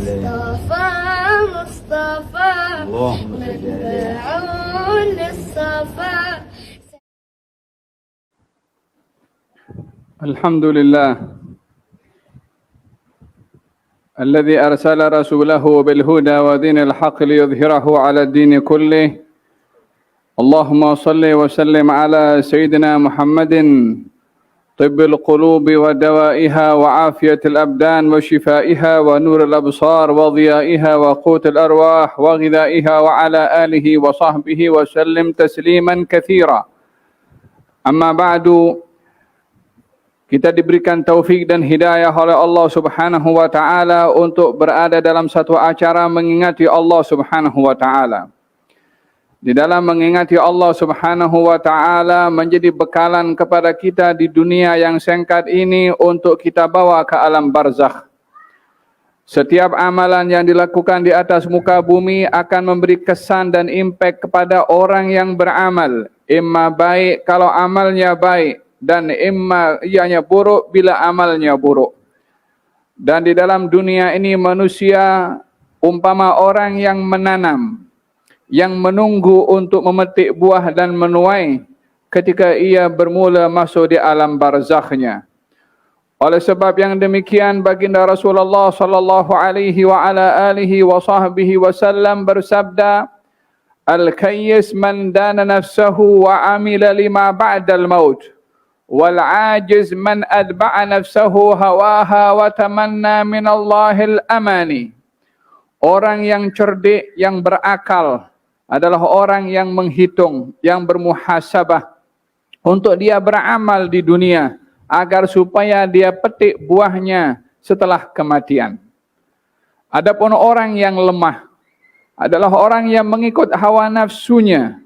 مصطفى مصطفى مدعون للصفا. الحمد لله الذي أرسل رسوله بالهدى ودين الحق ليظهره على الدين كله. اللهم صل وسلم على سيدنا محمد طب القلوب ودوائها وعافية الأبدان وشفائها ونور الأبصار وضيائها وقوت الأرواح وغذائها وعلى آله وصحبه وسلم تسليما كثيرا. أما بعد، kita diberikan taufik dan hidayah oleh Allah Subhanahu wa taala untuk berada dalam satu acara mengingati Allah Subhanahu wa taala. Di dalam mengingati Allah Subhanahu wa taala menjadi bekalan kepada kita di dunia yang singkat ini untuk kita bawa ke alam barzakh. Setiap amalan yang dilakukan di atas muka bumi akan memberi kesan dan impak kepada orang yang beramal. Imma baik kalau amalnya baik, dan imma ianya buruk bila amalnya buruk. Dan di dalam dunia ini manusia umpama orang yang menanam, yang menunggu untuk memetik buah dan menuai ketika ia bermula masuk di alam barzakhnya. Oleh sebab yang demikian, baginda Rasulullah sallallahu alaihi wa ala alihi wa sahbihi wasallam bersabda, "Al-kayyis man dana nafsahu wa amila lima ba'dal maut. Wal-ajiz man adba'a nafsahu hawaha wa tamanna minallahil amani." Orang yang cerdik, yang berakal adalah orang yang menghitung, yang bermuhasabah untuk dia beramal di dunia agar supaya dia petik buahnya setelah kematian. Adapun orang yang lemah adalah orang yang mengikut hawa nafsunya,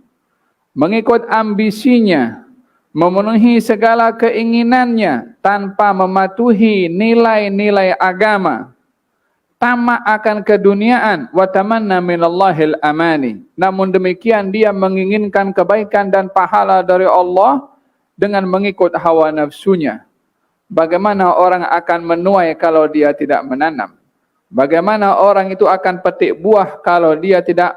mengikut ambisinya, memenuhi segala keinginannya tanpa mematuhi nilai-nilai agama, tamak akan keduniaan, wa tamanna minallahil amani. Namun demikian dia menginginkan kebaikan dan pahala dari Allah dengan mengikut hawa nafsunya. Bagaimana orang akan menuai kalau dia tidak menanam? Bagaimana orang itu akan petik buah kalau dia tidak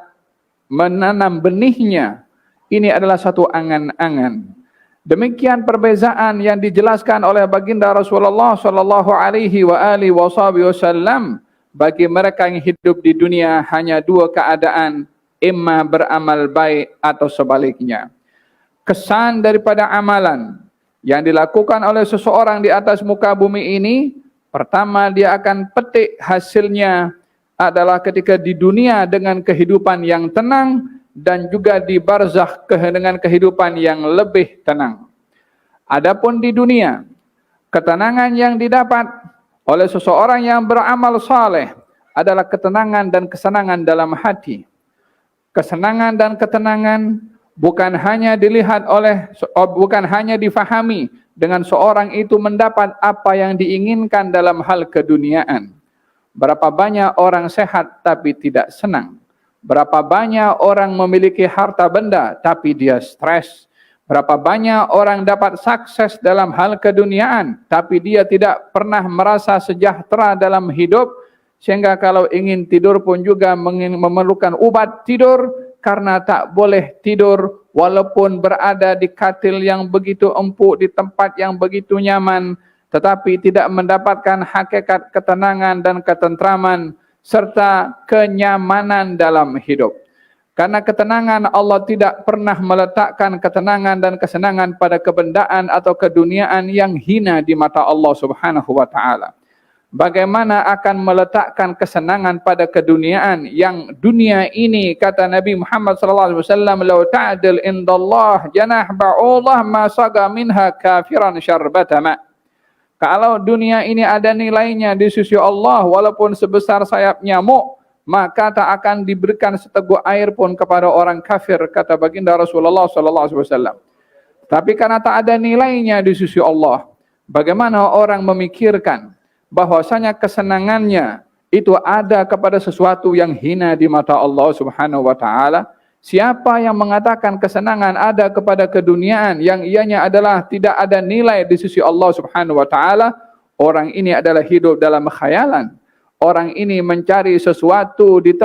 menanam benihnya? Ini adalah satu angan-angan. Demikian perbezaan yang dijelaskan oleh baginda Rasulullah sallallahu alaihi wa alihi wasallam. Bagi mereka yang hidup di dunia hanya dua keadaan, imma beramal baik atau sebaliknya. Kesan daripada amalan yang dilakukan oleh seseorang di atas muka bumi ini, pertama dia akan petik hasilnya adalah ketika di dunia dengan kehidupan yang tenang dan juga di barzakh dengan kehidupan yang lebih tenang. Adapun di dunia, ketenangan yang didapat oleh seseorang yang beramal saleh adalah ketenangan dan kesenangan dalam hati. Kesenangan dan ketenangan bukan hanya dilihat bukan hanya difahami dengan seorang itu mendapat apa yang diinginkan dalam hal keduniaan. Berapa banyak orang sehat tapi tidak senang. Berapa banyak orang memiliki harta benda tapi dia stres. Berapa banyak orang dapat sukses dalam hal keduniaan, tapi dia tidak pernah merasa sejahtera dalam hidup, sehingga kalau ingin tidur pun juga memerlukan obat tidur, karena tak boleh tidur walaupun berada di katil yang begitu empuk, di tempat yang begitu nyaman, tetapi tidak mendapatkan hakikat ketenangan dan ketentraman, serta kenyamanan dalam hidup. Karena ketenangan, Allah tidak pernah meletakkan ketenangan dan kesenangan pada kebendaan atau keduniaan yang hina di mata Allah Subhanahu wa taala. Bagaimana akan meletakkan kesenangan pada keduniaan yang dunia ini, kata Nabi Muhammad sallallahu alaihi wasallam, "Law ta'dil indallah janah ba'udah ma saga minha kafiran syarbata ma." Kalau dunia ini ada nilainya di sisi Allah walaupun sebesar sayap nyamuk, maka tak akan diberikan seteguk air pun kepada orang kafir, kata baginda Rasulullah sallallahu alaihi wasallam. Tapi karena tak ada nilainya di sisi Allah, bagaimana orang memikirkan bahwasanya kesenangannya itu ada kepada sesuatu yang hina di mata Allah Subhanahu wa taala? Siapa yang mengatakan kesenangan ada kepada keduniaan yang ianya adalah tidak ada nilai di sisi Allah Subhanahu wa taala, orang ini adalah hidup dalam khayalan. orang ini mencari sesuatu di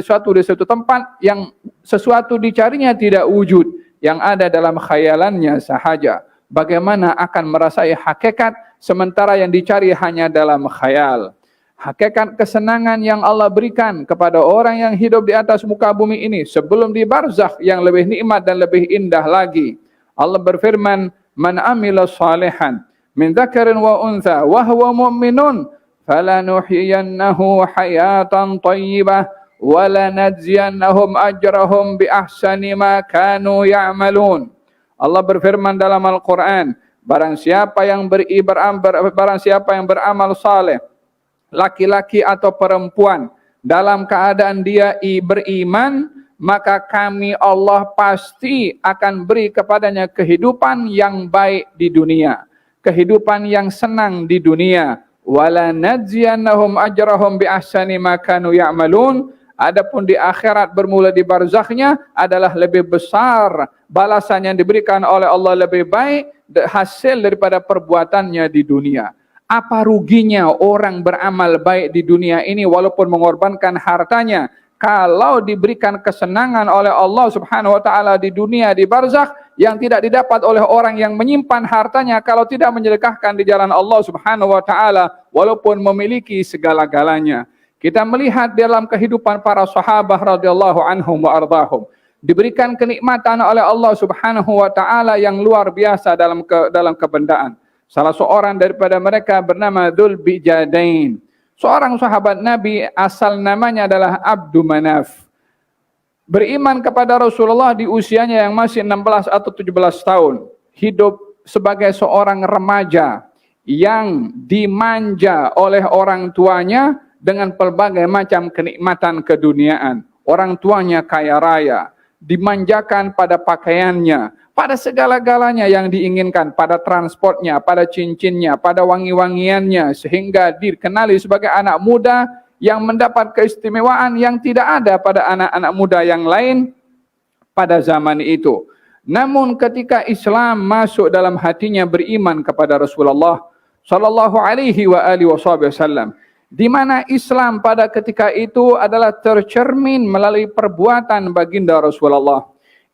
suatu tempat yang sesuatu dicarinya tidak wujud, yang ada dalam khayalannya sahaja. Bagaimana akan merasai hakikat sementara yang dicari hanya dalam khayal? Hakikat kesenangan yang Allah berikan kepada orang yang hidup di atas muka bumi ini sebelum di barzakh yang lebih nikmat dan lebih indah lagi. Allah berfirman, "Man amila salihan min dzakarin wa untha wa huwa mu'minun falanuhyiyannahu hayatan thayyibah wa lanajziyannahum ajrahum bi ahsani ma kanu ya'malun." Allah berfirman dalam Al-Quran, barang siapa yang beramal saleh, laki-laki atau perempuan, dalam keadaan dia beriman, maka kami Allah pasti akan beri kepadanya kehidupan yang baik di dunia, kehidupan yang senang di dunia. Wala najziyannahum ajrahum bi ahsani ma kanu ya'malun. Adapun di akhirat bermula di barzakhnya adalah lebih besar balasan yang diberikan oleh Allah, lebih baik hasil daripada perbuatannya di dunia. Apa ruginya orang beramal baik di dunia ini walaupun mengorbankan hartanya, kalau diberikan kesenangan oleh Allah Subhanahu wa taala di dunia di barzakh yang tidak didapat oleh orang yang menyimpan hartanya kalau tidak menyedekahkan di jalan Allah Subhanahu wa taala walaupun memiliki segala-galanya. Kita melihat dalam kehidupan para sahabat radhiyallahu anhum wa ardahum, diberikan kenikmatan oleh Allah Subhanahu wa taala yang luar biasa dalam kebendaan. Salah seorang daripada mereka bernama Dzul Bijadain. Seorang sahabat Nabi, asal namanya adalah Abdu Manaf. Beriman kepada Rasulullah di usianya yang masih 16 atau 17 tahun. Hidup sebagai seorang remaja yang dimanja oleh orang tuanya dengan pelbagai macam kenikmatan keduniaan. Orang tuanya kaya raya, dimanjakan pada pakaiannya, pada segala-galanya yang diinginkan, pada transportnya, pada cincinnya, pada wangi-wangiannya, sehingga dikenali sebagai anak muda yang mendapat keistimewaan yang tidak ada pada anak-anak muda yang lain pada zaman itu. Namun ketika Islam masuk dalam hatinya, beriman kepada Rasulullah sallallahu alaihi wa alihi wasallam, di mana Islam pada ketika itu adalah tercermin melalui perbuatan baginda Rasulullah.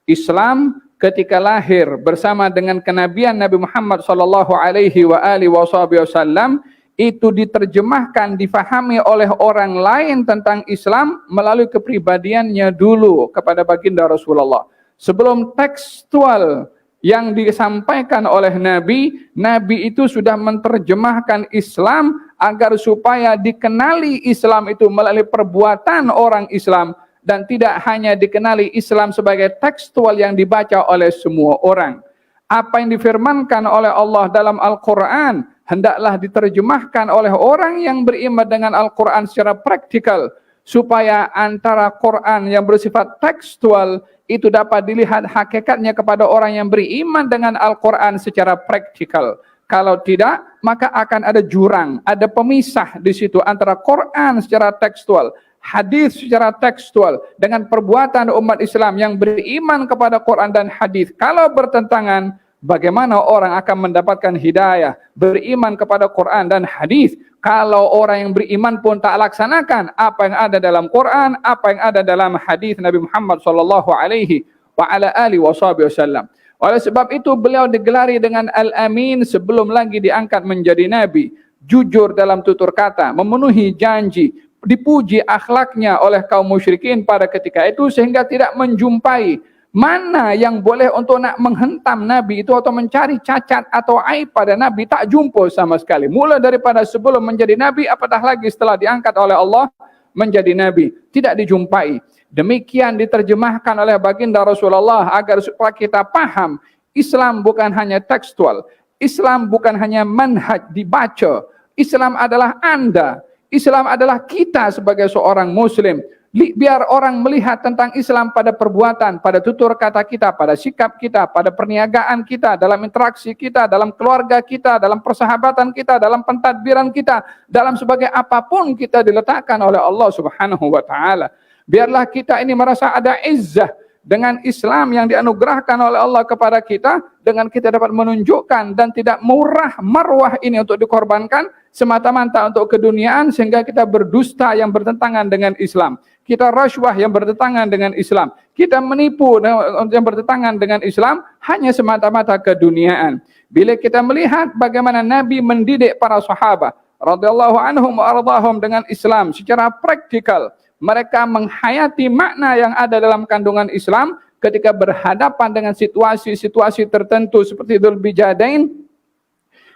Islam ketika lahir bersama dengan kenabian Nabi Muhammad sallallahu alaihi wa alihi wasallam itu diterjemahkan, difahami oleh orang lain tentang Islam melalui kepribadiannya dulu kepada baginda Rasulullah. Sebelum tekstual yang disampaikan oleh Nabi, Nabi itu sudah menerjemahkan Islam agar supaya dikenali Islam itu melalui perbuatan orang Islam dan tidak hanya dikenali Islam sebagai tekstual yang dibaca oleh semua orang. Apa yang difirmankan oleh Allah dalam Al-Quran hendaklah diterjemahkan oleh orang yang beriman dengan Al-Quran secara praktikal, supaya antara Quran yang bersifat tekstual itu dapat dilihat hakikatnya kepada orang yang beriman dengan Al-Quran secara praktikal. Kalau tidak, maka akan ada jurang, ada pemisah di situ antara Quran secara tekstual, hadis secara tekstual dengan perbuatan umat Islam yang beriman kepada Quran dan hadis. Kalau bertentangan, bagaimana orang akan mendapatkan hidayah? Beriman kepada Quran dan hadis, kalau orang yang beriman pun tak laksanakan apa yang ada dalam Quran, apa yang ada dalam hadis Nabi Muhammad sallallahu alaihi wa ala alihi wasallam. Oleh sebab itu beliau digelari dengan Al-Amin sebelum lagi diangkat menjadi nabi. Jujur dalam tutur kata, memenuhi janji, dipuji akhlaknya oleh kaum musyrikin pada ketika itu sehingga tidak menjumpai mana yang boleh untuk nak menghentam Nabi itu atau mencari cacat atau aib pada Nabi, tak jumpa sama sekali. Mula daripada sebelum menjadi Nabi, apatah lagi setelah diangkat oleh Allah menjadi Nabi, tidak dijumpai. Demikian diterjemahkan oleh baginda Rasulullah agar supaya kita paham, Islam bukan hanya tekstual, Islam bukan hanya manhaj dibaca, Islam adalah Anda, Islam adalah kita sebagai seorang Muslim. Biar orang melihat tentang Islam pada perbuatan, pada tutur kata kita, pada sikap kita, pada perniagaan kita, dalam interaksi kita, dalam keluarga kita, dalam persahabatan kita, dalam pentadbiran kita, dalam sebagai apapun kita diletakkan oleh Allah Subhanahu wa taala. Biarlah kita ini merasa ada izzah dengan Islam yang dianugerahkan oleh Allah kepada kita, dengan kita dapat menunjukkan dan tidak murah marwah ini untuk dikorbankan semata-mata untuk keduniaan sehingga kita berdusta yang bertentangan dengan Islam. Kita rashwah yang bertentangan dengan Islam. Kita menipu yang bertentangan dengan Islam hanya semata-mata keduniaan. Bila kita melihat bagaimana Nabi mendidik para sahabat radhiyallahu anhum wa ardhahum dengan Islam secara praktikal, mereka menghayati makna yang ada dalam kandungan Islam ketika berhadapan dengan situasi-situasi tertentu seperti Dzul Bijadain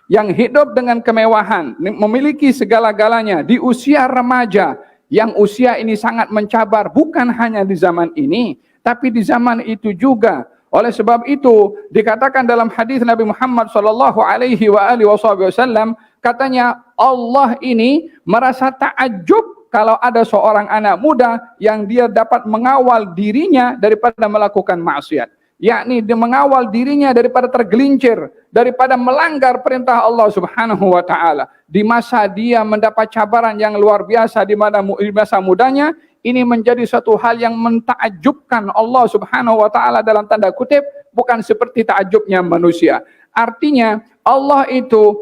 yang hidup dengan kemewahan, memiliki segala-galanya di usia remaja, yang usia ini sangat mencabar bukan hanya di zaman ini, tapi di zaman itu juga. Oleh sebab itu dikatakan dalam hadis Nabi Muhammad sallallahu alaihi wasallam, katanya Allah ini merasa takjub kalau ada seorang anak muda yang dia dapat mengawal dirinya daripada melakukan maksiat. Yakni dia mengawal dirinya daripada tergelincir, daripada melanggar perintah Allah Subhanahu wa taala. Di masa dia mendapat cabaran yang luar biasa di masa mudanya, ini menjadi satu hal yang mentakjubkan Allah Subhanahu wa taala dalam tanda kutip, bukan seperti takjubnya manusia. Artinya Allah itu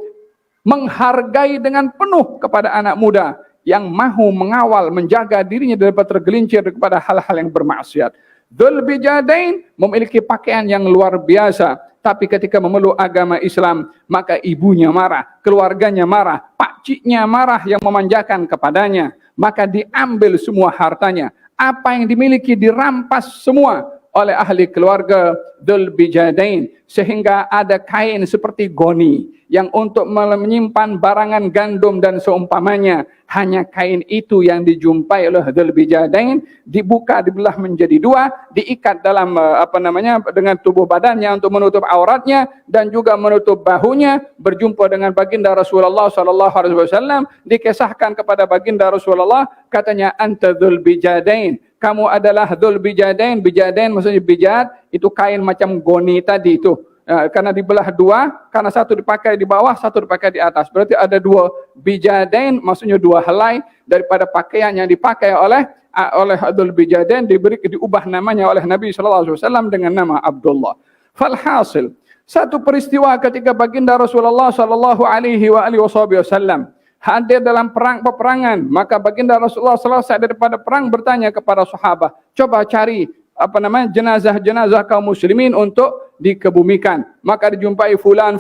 menghargai dengan penuh kepada anak muda yang mahu mengawal, menjaga dirinya daripada tergelincir kepada hal-hal yang bermaksiat. Dzul Bijadain memiliki pakaian yang luar biasa, tapi ketika memeluk agama Islam, maka ibunya marah, keluarganya marah, pakciknya marah yang memanjakan kepadanya, maka diambil semua hartanya. Apa yang dimiliki dirampas semua oleh ahli keluarga Dzul Bijadain, sehingga ada kain seperti goni yang untuk menyimpan barangan gandum dan seumpamanya. Hanya kain itu yang dijumpai oleh Dzul Bijadain, dibuka, dibelah menjadi dua, diikat dalam dengan tubuh badannya untuk menutup auratnya dan juga menutup bahunya. Berjumpa dengan baginda Rasulullah sallallahu alaihi wasallam, dikisahkan kepada baginda Rasulullah, katanya anta Dzul Bijadain, kamu adalah Dzul Bijadain. Bijadain maksudnya bijad, itu kain macam goni tadi itu. Karena dibelah dua, karena satu dipakai di bawah, satu dipakai di atas. Berarti ada dua bijadain, maksudnya dua helai daripada pakaian yang dipakai oleh Dzul Bijadain, diubah namanya oleh Nabi sallallahu alaihi wasallam dengan nama Abdullah. Falhasil, satu peristiwa ketika baginda Rasulullah sallallahu alaihi wasallam hadir dalam peperangan, maka baginda Rasulullah selesai daripada perang bertanya kepada sahabat, coba cari jenazah-jenazah kaum muslimin untuk dikebumikan. Maka dijumpai fulan,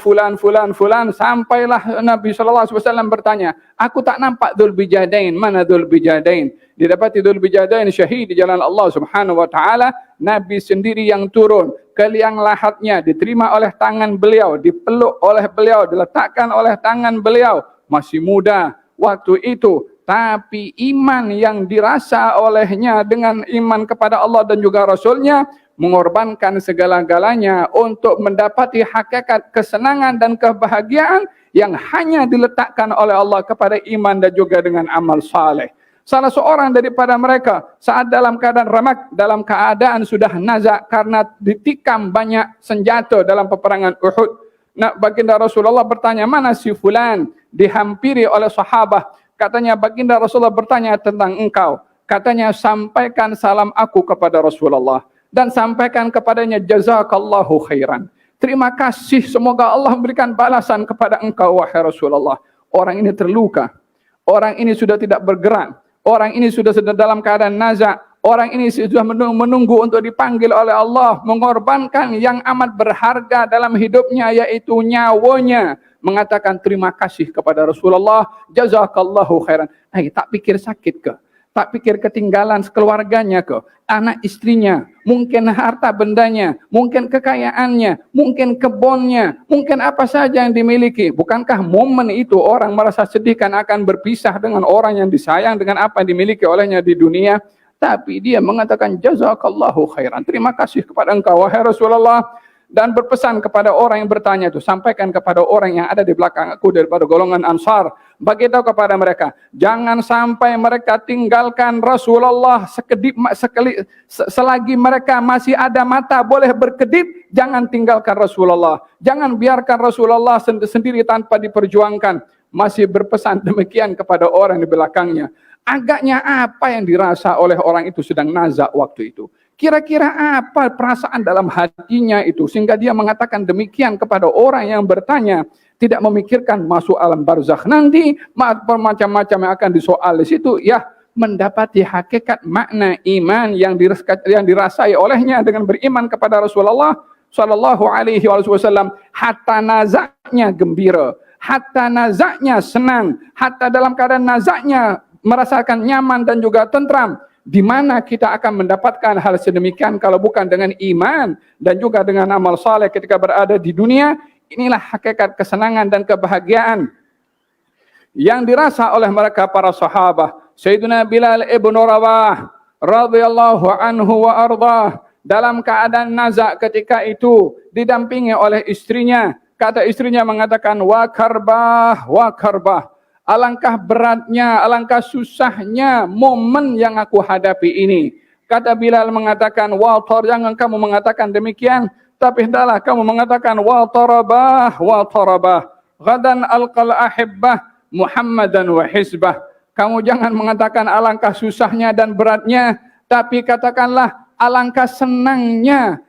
sampailah Nabi sallallahu alaihi wasallam bertanya, aku tak nampak Dzul Bijadain, mana Dzul Bijadain? Didapati Dzul Bijadain syahid di jalan Allah Subhanahu wa taala. Nabi sendiri yang turun ke liang lahatnya, diterima oleh tangan beliau, dipeluk oleh beliau, diletakkan oleh tangan beliau. Masih muda waktu itu, tapi iman yang dirasa olehnya dengan iman kepada Allah dan juga Rasulnya, mengorbankan segala-galanya untuk mendapati hakikat kesenangan dan kebahagiaan yang hanya diletakkan oleh Allah kepada iman dan juga dengan amal saleh. Salah seorang daripada mereka saat dalam keadaan ramak, dalam keadaan sudah nazak karena ditikam banyak senjata dalam peperangan Uhud. Nah, baginda Rasulullah bertanya, mana si fulan? Dihampiri oleh sahabat. Katanya baginda Rasulullah bertanya tentang engkau. Katanya, sampaikan salam aku kepada Rasulullah dan sampaikan kepadanya jazakallahu khairan. Terima kasih, semoga Allah memberikan balasan kepada engkau wahai Rasulullah. Orang ini terluka. Orang ini sudah tidak bergerak. Orang ini sudah dalam keadaan nazak. Orang ini sudah menunggu untuk dipanggil oleh Allah, mengorbankan yang amat berharga dalam hidupnya, yaitu nyawanya, mengatakan terima kasih kepada Rasulullah, jazakallahu khairan. Tak pikir sakit ke? Tak pikir ketinggalan keluarganya ke? Anak istrinya, mungkin harta bendanya, mungkin kekayaannya, mungkin kebunnya, mungkin apa saja yang dimiliki. Bukankah momen itu orang merasa sedih kan akan berpisah dengan orang yang disayang dengan apa yang dimiliki olehnya di dunia? Tapi dia mengatakan jazakallahu khairan. Terima kasih kepada engkau wahai Rasulullah. Dan berpesan kepada orang yang bertanya itu, sampaikan kepada orang yang ada di belakang aku daripada golongan Ansar, beritahu kepada mereka, jangan sampai mereka tinggalkan Rasulullah selagi mereka masih ada mata boleh berkedip, jangan tinggalkan Rasulullah. Jangan biarkan Rasulullah sendiri tanpa diperjuangkan. Masih berpesan demikian kepada orang di belakangnya. Agaknya apa yang dirasa oleh orang itu sedang nazak waktu itu? Kira-kira apa perasaan dalam hatinya itu sehingga dia mengatakan demikian kepada orang yang bertanya? tidak memikirkan masuk alam barzakh nanti, macam-macam yang akan disoal di situ, ya mendapati hakikat makna iman yang dirasai olehnya dengan beriman kepada Rasulullah sallallahu alaihi wasallam. Hatta nazaknya gembira, hatta nazaknya senang, hatta dalam keadaan nazaknya merasakan nyaman dan juga tentram. Di mana kita akan mendapatkan hal sedemikian kalau bukan dengan iman dan juga dengan amal saleh ketika berada di dunia? Inilah hakikat kesenangan dan kebahagiaan yang dirasa oleh mereka para sahabat. Sayyidina Bilal ibn Rabah radhiyallahu anhu wa ardah dalam keadaan nazak ketika itu didampingi oleh istrinya. Kata istrinya mengatakan, wa karbah, alangkah beratnya, alangkah susahnya momen yang aku hadapi ini. Kata Bilal mengatakan, jangan kamu mengatakan demikian, tapi hendaklah kamu mengatakan wa tarabah, ghadan alqal ahibbah Muhammadan wa hizbah. Kamu jangan mengatakan alangkah susahnya dan beratnya, tapi katakanlah alangkah senangnya.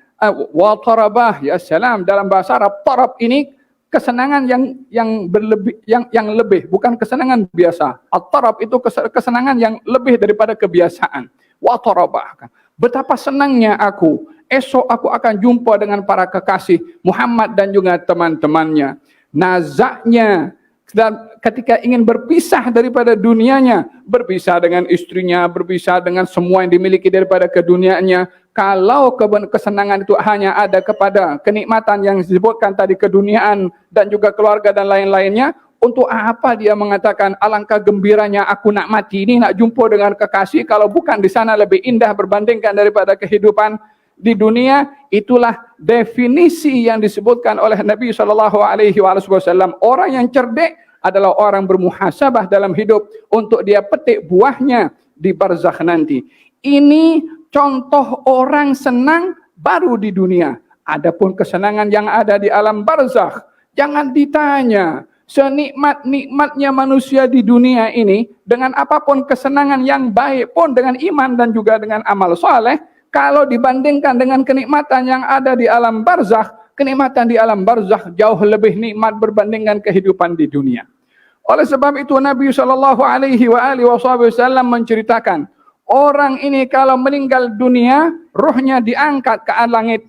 Wa tarabah, ya salam, dalam bahasa Arab tarab ini kesenangan yang lebih, bukan kesenangan biasa. At-tarab itu kesenangan yang lebih daripada kebiasaan. Wa tarabah, betapa senangnya aku, esok aku akan jumpa dengan para kekasih Muhammad dan juga teman-temannya. Nazaknya dan ketika ingin berpisah daripada dunianya, berpisah dengan istrinya, berpisah dengan semua yang dimiliki daripada keduniaannya. Kalau kesenangan itu hanya ada kepada kenikmatan yang disebutkan tadi, keduniaan dan juga keluarga dan lain-lainnya, untuk apa dia mengatakan alangkah gembiranya aku nak mati ini, nak jumpa dengan kekasih, kalau bukan di sana lebih indah berbandingkan daripada kehidupan di dunia. Itulah definisi yang disebutkan oleh Nabi SAW. Orang yang cerdik adalah orang bermuhasabah dalam hidup untuk dia petik buahnya di barzakh nanti. Ini contoh orang senang baru di dunia. Adapun kesenangan yang ada di alam barzakh, jangan ditanya. Senikmat-nikmatnya manusia di dunia ini, dengan apapun kesenangan yang baik pun, dengan iman dan juga dengan amal soleh, kalau dibandingkan dengan kenikmatan yang ada di alam barzakh, kenikmatan di alam barzakh jauh lebih nikmat berbandingkan kehidupan di dunia. Oleh sebab itu Nabi SAW menceritakan, orang ini kalau meninggal dunia, rohnya diangkat ke langit.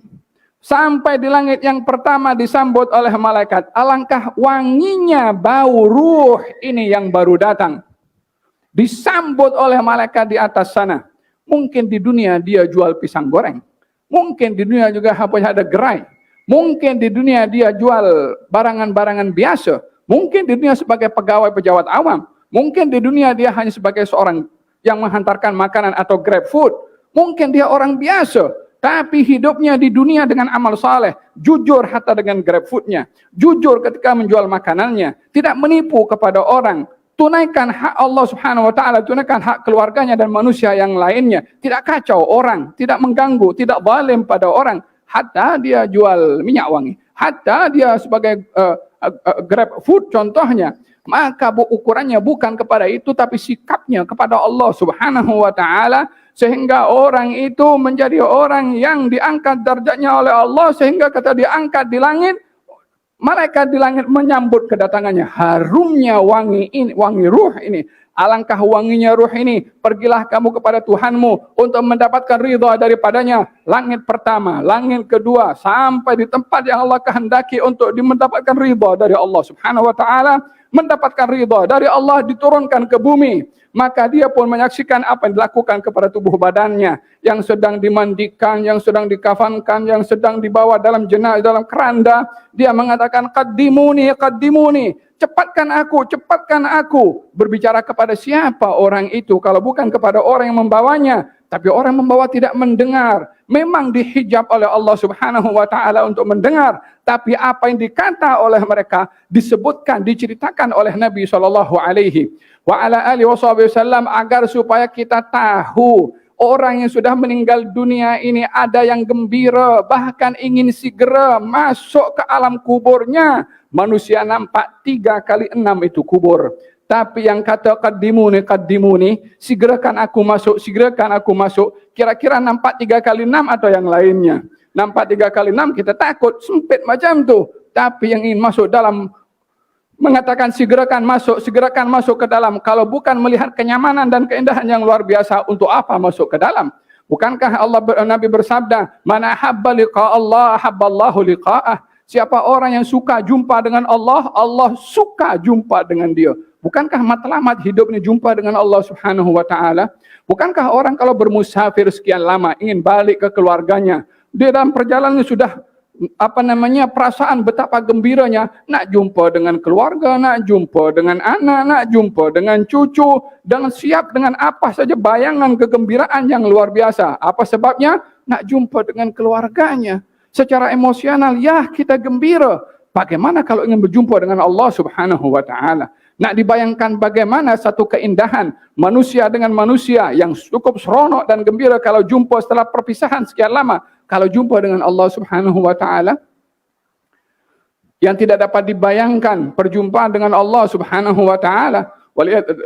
Sampai di langit yang pertama disambut oleh malaikat. Alangkah wanginya bau ruh ini yang baru datang. Disambut oleh malaikat di atas sana. Mungkin di dunia dia jual pisang goreng. Mungkin di dunia juga ada gerai. Mungkin di dunia dia jual barangan-barangan biasa. Mungkin di dunia sebagai pegawai pejabat awam. Mungkin di dunia dia hanya sebagai seorang yang menghantarkan makanan atau grab food. Mungkin dia orang biasa. Tapi hidupnya di dunia dengan amal saleh, jujur hatta dengan grab foodnya, jujur ketika menjual makanannya, tidak menipu kepada orang, tunaikan hak Allah Subhanahu wa taala, tunaikan hak keluarganya dan manusia yang lainnya, tidak kacau orang, tidak mengganggu, tidak zalim pada orang, hatta dia jual minyak wangi, hatta dia sebagai grab food contohnya. Maka ukurannya bukan kepada itu, tapi sikapnya kepada Allah Subhanahu wa taala, sehingga orang itu menjadi orang yang diangkat darjatnya oleh Allah, sehingga kata diangkat di langit, malaikat di langit menyambut kedatangannya. Harumnya wangi ini, wangi ruh ini, alangkah wanginya ruh ini. Pergilah kamu kepada Tuhanmu untuk mendapatkan ridha daripadanya. Langit pertama, langit kedua, sampai di tempat yang Allah kehendaki untuk mendapatkan ridha dari Allah Subhanahu wa taala. Mendapatkan ridha dari Allah, diturunkan ke bumi. Maka dia pun menyaksikan apa yang dilakukan kepada tubuh badannya, yang sedang dimandikan, yang sedang dikafankan, yang sedang dibawa dalam jenazah, dalam keranda. Dia mengatakan, qaddimuni, qaddimuni, cepatkan aku. Berbicara kepada siapa orang itu kalau bukan kepada orang yang membawanya? Tapi orang membawa tidak mendengar. Memang dihijab oleh Allah Subhanahu wa taala untuk mendengar, tapi apa yang dikata oleh mereka disebutkan, diceritakan oleh Nabi sallallahu alaihi wasallam agar supaya kita tahu orang yang sudah meninggal dunia ini ada yang gembira, bahkan ingin segera masuk ke alam kuburnya. Manusia nampak 3 kali 6 itu kubur. Tapi yang kata qaddimuni, segerakan aku masuk, kira-kira nampak 3 kali 6 atau yang lainnya. Nampak 3 kali 6 kita takut, sempit macam tu. Tapi yang ingin masuk dalam mengatakan segerakan masuk ke dalam. Kalau bukan melihat kenyamanan dan keindahan yang luar biasa, untuk apa masuk ke dalam? Bukankah Nabi bersabda, "Man ahabba liqa Allah, ahabballahu liqa'ah." Siapa orang yang suka jumpa dengan Allah, Allah suka jumpa dengan dia. Bukankah matlamat hidup ini jumpa dengan Allah Subhanahu wa taala? Bukankah orang kalau bermusafir sekian lama ingin balik ke keluarganya, di dalam perjalanan sudah perasaan betapa gembiranya nak jumpa dengan keluarga, nak jumpa dengan anak, nak jumpa dengan cucu, dengan siap dengan apa saja bayangan kegembiraan yang luar biasa. Apa sebabnya? Nak jumpa dengan keluarganya. Secara emosional ya kita gembira. Bagaimana kalau ingin berjumpa dengan Allah Subhanahu wa taala? Nak dibayangkan bagaimana satu keindahan manusia dengan manusia yang cukup seronok dan gembira kalau jumpa setelah perpisahan sekian lama. Kalau jumpa dengan Allah Subhanahu wa taala, yang tidak dapat dibayangkan perjumpaan dengan Allah Subhanahu wa taala.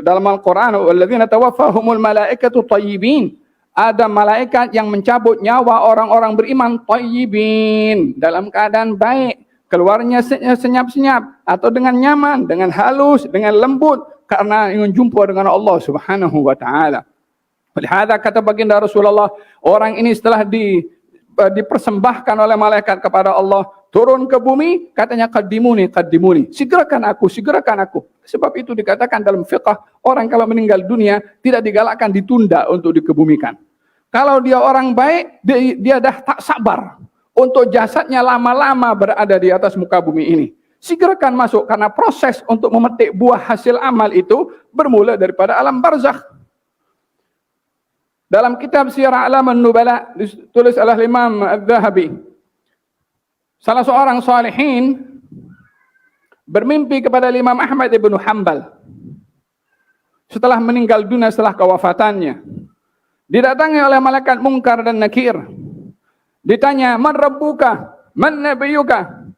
Dalam Al-Qur'an, walladzina tawaffahumul malaikatu thayyibin. Ada malaikat yang mencabut nyawa orang-orang beriman thayyibin, dalam keadaan baik, keluarnya senyap-senyap atau dengan nyaman, dengan halus, dengan lembut, karena ingin jumpa dengan Allah Subhanahu wa taala. Olehada kata baginda Rasulullah, orang ini setelah dipersembahkan oleh malaikat kepada Allah, turun ke bumi, katanya qaddimuni, segerakan aku. Sebab itu dikatakan dalam fiqh, orang kalau meninggal dunia tidak digalakkan ditunda untuk dikebumikan. Kalau dia orang baik, dia dah tak sabar untuk jasadnya lama-lama berada di atas muka bumi ini. Segerakan masuk, karena proses untuk memetik buah hasil amal itu bermula daripada alam barzakh. Dalam kitab Sirah A'lamun Nubala ditulis oleh Imam Adz-Dzahabi, salah seorang salihin bermimpi kepada Imam Ahmad ibn Hanbal setelah meninggal dunia, setelah kewafatannya. Didatangi oleh malaikat Munkar dan Nakir. Ditanya, "Man rabbuka? Man nabiyuka?"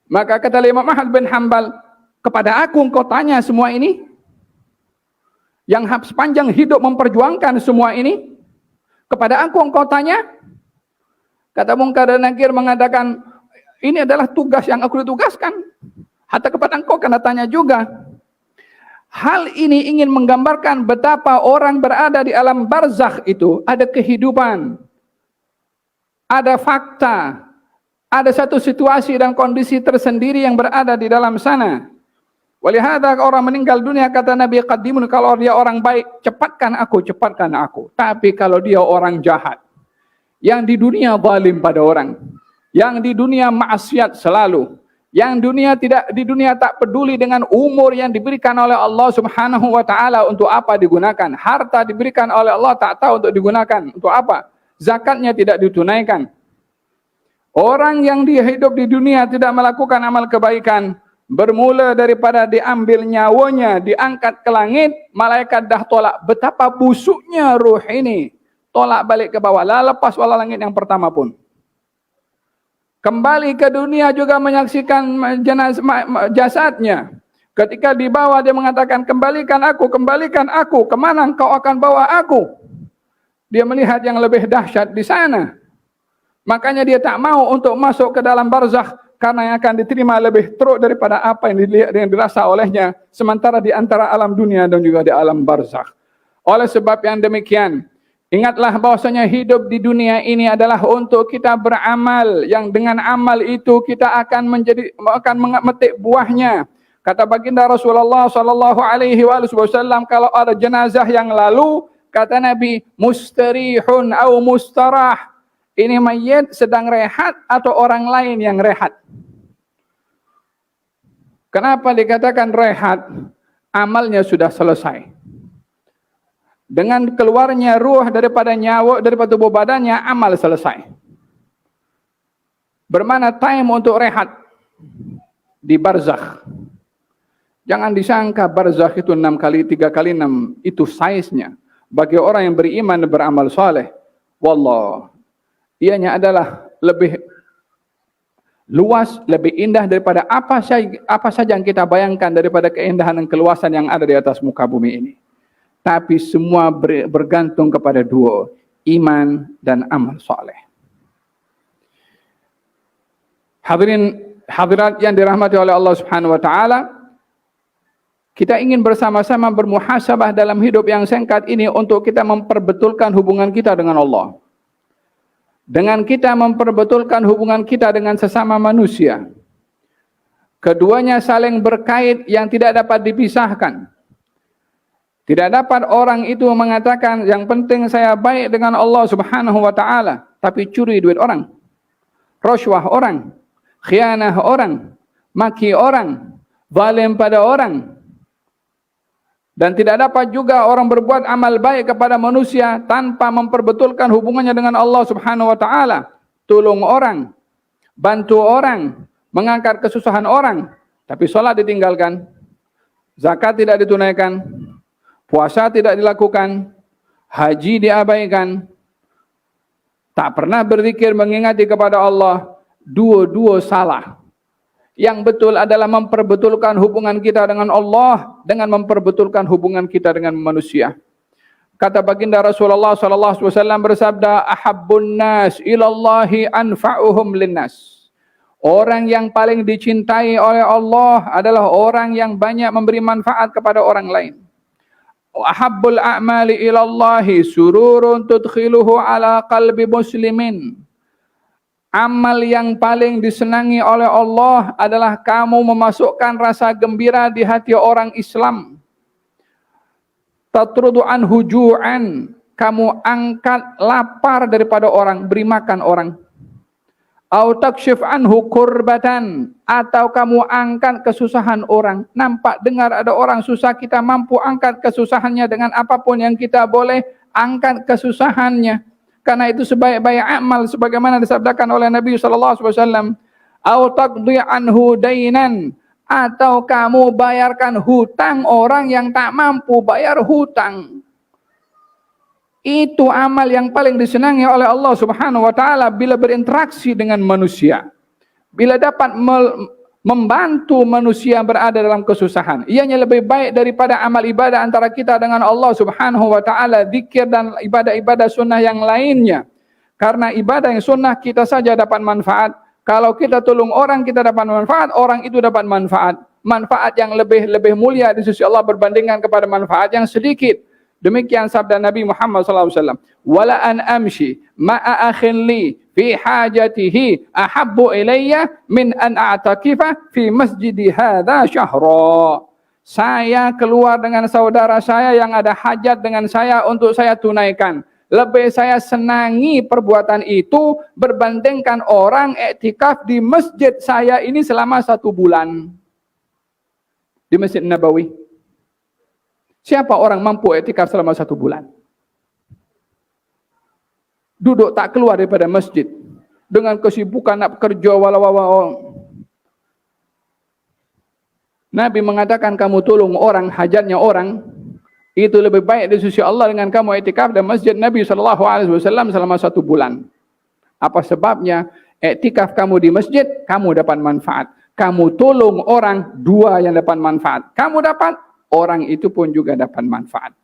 Maka kata Imam Ahmad bin Hanbal, "Kepada aku engkau tanya semua ini? Yang sepanjang hidup memperjuangkan semua ini? Kepada aku engkau tanya?" Kata Munkar dan Nakir mengatakan, "Ini adalah tugas yang aku ditugaskan. Hatta kepada engkau kena tanya juga." Hal ini ingin menggambarkan betapa orang berada di alam barzakh itu ada kehidupan, ada fakta, ada satu situasi dan kondisi tersendiri yang berada di dalam sana. Walihada orang meninggal dunia, kata Nabi, qaddimun, kalau dia orang baik, cepatkan aku. Tapi kalau dia orang jahat, yang di dunia zalim pada orang, yang di dunia maksiat selalu, yang di dunia tak peduli dengan umur yang diberikan oleh Allah Subhanahu wa taala untuk apa digunakan. Harta diberikan oleh Allah tak tahu untuk digunakan untuk apa. Zakatnya tidak ditunaikan. Orang yang dia hidup di dunia tidak melakukan amal kebaikan, bermula daripada diambil nyawanya, diangkat ke langit, malaikat dah tolak. Betapa busuknya ruh ini. Tolak balik ke bawah, lepas wala langit yang pertama pun. Kembali ke dunia juga menyaksikan jasadnya. Ketika dibawa dia mengatakan, kembalikan aku, kemana engkau akan bawa aku? Dia melihat yang lebih dahsyat di sana. Makanya dia tak mau untuk masuk ke dalam barzakh, karena yang akan diterima lebih teruk daripada apa yang dilihat dan dirasa olehnya, sementara di antara alam dunia dan juga di alam barzakh. Oleh sebab yang demikian, ingatlah bahwasanya hidup di dunia ini adalah untuk kita beramal, yang dengan amal itu kita akan memetik buahnya. Kata baginda Rasulullah sallallahu alaihi wasallam, kalau ada jenazah yang lalu, kata Nabi, mustarihun au mustarah. Ini mayit sedang rehat atau orang lain yang rehat. Kenapa dikatakan rehat? Amalnya sudah selesai. Dengan keluarnya ruh daripada nyawa, daripada tubuh badannya, amal selesai. Bermana time untuk rehat di barzakh. Jangan disangka barzakh itu 6 kali 3 kali 6 itu size-nya. Bagi orang yang beriman dan beramal saleh, wallah, ianya adalah lebih luas, lebih indah daripada apa saja yang kita bayangkan daripada keindahan dan keluasan yang ada di atas muka bumi ini. Tapi semua bergantung kepada dua, iman dan amal soleh. Hadirin hadirat yang dirahmati oleh Allah Subhanahu wa taala, Kita ingin bersama-sama bermuhasabah dalam hidup yang singkat ini untuk kita memperbetulkan hubungan kita dengan Allah. Dengan kita memperbetulkan hubungan kita dengan sesama manusia. Keduanya saling berkait yang tidak dapat dipisahkan. Tidak dapat orang itu mengatakan yang penting saya baik dengan Allah Subhanahu wa taala, tapi curi duit orang, rashwah orang, khianah orang, maki orang, zalim pada orang. Dan tidak dapat juga orang berbuat amal baik kepada manusia tanpa memperbetulkan hubungannya dengan Allah Subhanahu wa taala. Tolong orang, bantu orang, mengangkat kesusahan orang, tapi salat ditinggalkan, zakat tidak ditunaikan, puasa tidak dilakukan, haji diabaikan, tak pernah berzikir mengingati kepada Allah. Dua-dua salah. Yang betul adalah memperbetulkan hubungan kita dengan Allah dengan memperbetulkan hubungan kita dengan manusia. Kata baginda Rasulullah sallallahu alaihi wasallam bersabda, "Ahabbun nas ilallahi anfa'uhum linnas." Orang yang paling dicintai oleh Allah adalah orang yang banyak memberi manfaat kepada orang lain. Ahabbul a'mali ilallahi sururun tudkhiluhu ala qalbi muslimin. Amal yang paling disenangi oleh Allah adalah kamu memasukkan rasa gembira di hati orang Islam. Tatrudu anhu ju'an, kamu angkat lapar daripada orang, beri makan orang. Au takshif anhu kurbatan, atau kamu angkat kesusahan orang. Nampak dengar ada orang susah, kita mampu angkat kesusahannya dengan apapun yang kita boleh angkat kesusahannya. Karena itu sebaik-baik amal sebagaimana disabdakan oleh Nabi sallallahu alaihi wasallam, "Au taqdi anhu dainan," atau kamu bayarkan hutang orang yang tak mampu bayar hutang. Itu amal yang paling disenangi oleh Allah Subhanahu wa taala bila berinteraksi dengan manusia. Bila dapat membantu manusia berada dalam kesusahan. Ianya lebih baik daripada amal ibadah antara kita dengan Allah Subhanahu wa taala, zikir dan ibadah-ibadah sunnah yang lainnya. Karena ibadah yang sunnah kita saja dapat manfaat. Kalau kita tolong orang kita dapat manfaat, orang itu dapat manfaat. Manfaat yang lebih mulia di sisi Allah berbandingkan kepada manfaat yang sedikit. Demikian sabda Nabi Muhammad SAW. Wala an amshi ma'a akhin li fi hajatihi ahabbu ilayya min an a'takifa fi masjidi hadha syahra. Saya keluar dengan saudara saya yang ada hajat dengan saya untuk saya tunaikan. Lebih saya senangi perbuatan itu berbandingkan orang iktikaf di masjid saya ini selama 1 bulan. Di Masjid Nabawi. Siapa orang mampu iktikaf selama 1 bulan? Duduk tak keluar daripada masjid. Dengan kesibukan nak kerja walau. Nabi mengatakan kamu tolong orang, hajatnya orang. Itu lebih baik di sisi Allah dengan kamu iktikaf di masjid Nabi SAW selama 1 bulan. Apa sebabnya? Iktikaf kamu di masjid, kamu dapat manfaat. Kamu tolong orang, 2 yang dapat manfaat. Kamu dapat, orang itu pun juga dapat manfaat.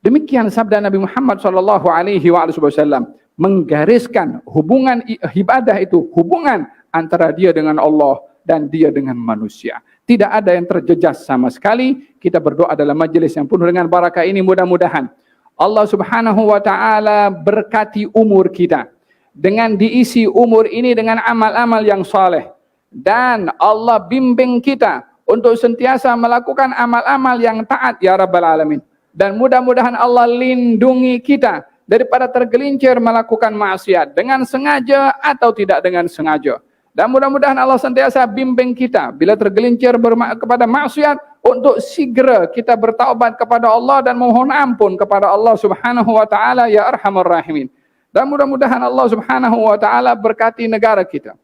Demikian sabda Nabi Muhammad SAW menggariskan hubungan ibadah itu, hubungan antara dia dengan Allah dan dia dengan manusia. Tidak ada yang terjejas sama sekali. Kita berdoa dalam majlis yang penuh dengan barakah ini, mudah-mudahan Allah Subhanahu wa taala berkati umur kita dengan diisi umur ini dengan amal-amal yang saleh, dan Allah bimbing kita untuk sentiasa melakukan amal-amal yang taat ya Rabbal Alamin. Dan mudah-mudahan Allah lindungi kita daripada tergelincir melakukan maksiat dengan sengaja atau tidak dengan sengaja. Dan mudah-mudahan Allah sentiasa bimbing kita bila tergelincir kepada maksiat untuk segera kita bertaubat kepada Allah dan mohon ampun kepada Allah Subhanahu wa taala ya Arhamar Rahimin. Dan mudah-mudahan Allah Subhanahu wa taala berkati negara kita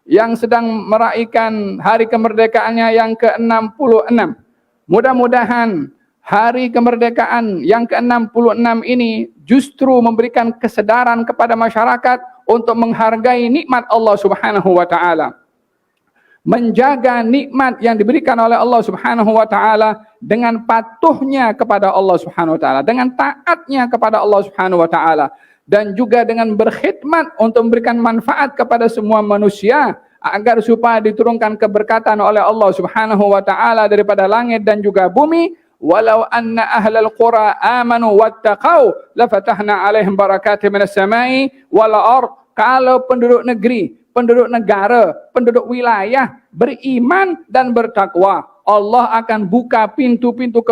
yang sedang meraihkan hari kemerdekaannya yang ke-66. Mudah-mudahan hari kemerdekaan yang ke-66 ini justru memberikan kesadaran kepada masyarakat untuk menghargai nikmat Allah Subhanahu wa taala. Menjaga nikmat yang diberikan oleh Allah Subhanahu wa taala dengan patuhnya kepada Allah Subhanahu wa taala, dengan taatnya kepada Allah Subhanahu wa taala, dan juga dengan berkhidmat untuk memberikan manfaat kepada semua manusia agar supaya diturunkan keberkatan oleh Allah Subhanahu wa taala daripada langit dan juga bumi. Walau anna ahlal qura amanu wattaqau lafatahna alaihim barakatin minas samai wal ard. Kalau penduduk negeri, penduduk negara, penduduk wilayah beriman dan bertakwa, Allah akan buka pintu-pintu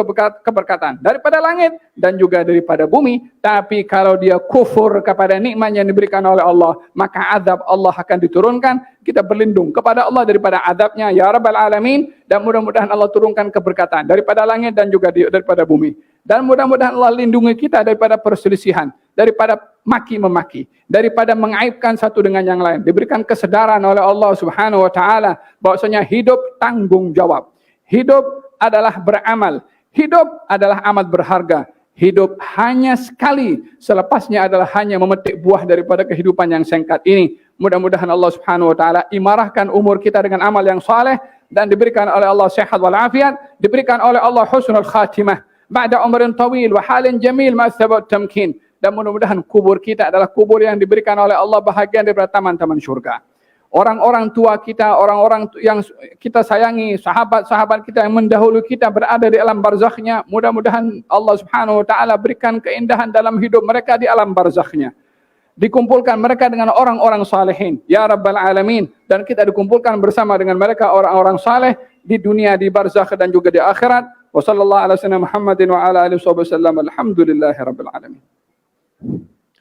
keberkatan daripada langit dan juga daripada bumi. Tapi kalau dia kufur kepada nikmat yang diberikan oleh Allah, maka azab Allah akan diturunkan. Kita berlindung kepada Allah daripada azabnya, ya Rabbal Alamin. Dan mudah-mudahan Allah turunkan keberkatan daripada langit dan juga daripada bumi. Dan mudah-mudahan Allah lindungi kita daripada perselisihan, daripada maki-memaki, daripada mengaibkan satu dengan yang lain. Diberikan kesedaran oleh Allah Subhanahu wa taala bahwasanya hidup tanggung jawab. Hidup adalah beramal. Hidup adalah amat berharga. Hidup hanya sekali, selepasnya adalah hanya memetik buah daripada kehidupan yang singkat ini. Mudah-mudahan Allah Subhanahu wa taala imarahkan umur kita dengan amal yang saleh dan diberikan oleh Allah sehat walafiat, diberikan oleh Allah husnul khatimah ba'da umrin tawil wa halin jamil ma sabat tamkin. Dan mudah-mudahan kubur kita adalah kubur yang diberikan oleh Allah bahagian daripada taman-taman syurga. Orang-orang tua kita, orang-orang yang kita sayangi, sahabat-sahabat kita yang mendahului kita berada di alam barzakhnya. Mudah-mudahan Allah Subhanahu wa taala berikan keindahan dalam hidup mereka di alam barzakhnya. Dikumpulkan mereka dengan orang-orang salihin, ya Rabbal Alamin. Dan kita dikumpulkan bersama dengan mereka orang-orang saleh di dunia, di barzakh dan juga di akhirat. Wa sallallahu ala sayyidina Muhammadin wa ala alihi wasallam. Alhamdulillahirabbil alamin.